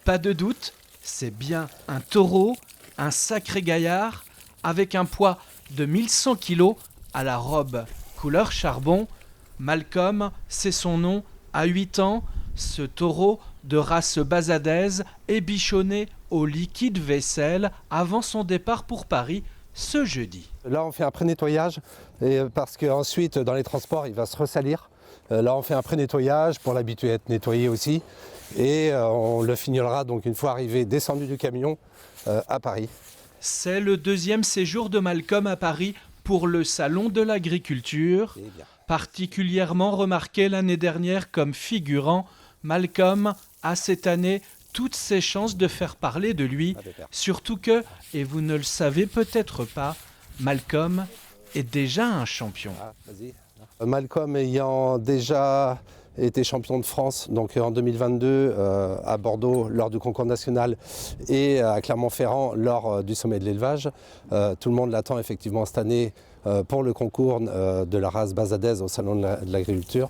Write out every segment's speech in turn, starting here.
Pas de doute, c'est bien un taureau, un sacré gaillard, avec un poids de 1100 kg à la robe couleur charbon. Malcolm, c'est son nom, à 8 ans, ce taureau de race basadaise est bichonné au liquide vaisselle avant son départ pour Paris ce jeudi. Là, on fait un pré-nettoyage parce qu'ensuite, dans les transports, il va se ressalir. Là, on fait un pré-nettoyage pour l'habituer à être nettoyé aussi. Et on le finira donc une fois arrivé, descendu du camion à Paris. C'est le deuxième séjour de Malcolm à Paris pour le Salon de l'Agriculture. Particulièrement remarqué l'année dernière comme figurant, Malcolm a cette année toutes ses chances de faire parler de lui. Surtout que, et vous ne le savez peut-être pas, Malcolm est déjà un champion. Malcolm ayant déjà été champion de France donc en 2022 à Bordeaux lors du concours national et à Clermont-Ferrand lors du sommet de l'élevage. Tout le monde l'attend effectivement cette année pour le concours de la race basadaise au Salon de l'Agriculture.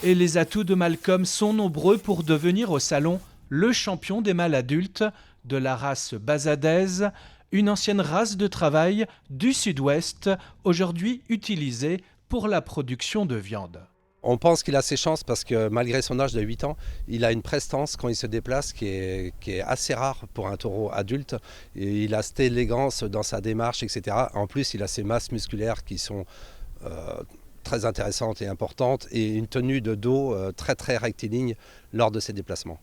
Et les atouts de Malcolm sont nombreux pour devenir au salon le champion des mâles adultes de la race basadaise, une ancienne race de travail du sud-ouest, aujourd'hui utilisée pour la production de viande. On pense qu'il a ses chances parce que malgré son âge de 8 ans, il a une prestance quand il se déplace qui est assez rare pour un taureau adulte. Et il a cette élégance dans sa démarche, etc. En plus, il a ses masses musculaires qui sont très intéressantes et importantes et une tenue de dos très très rectiligne lors de ses déplacements.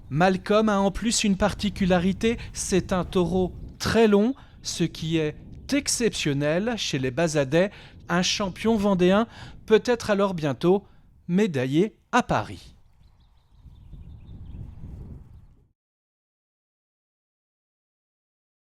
Malcolm a en plus une particularité, c'est un taureau très long, ce qui est exceptionnel chez les Basadais. Un champion vendéen peut être alors bientôt médaillé à Paris.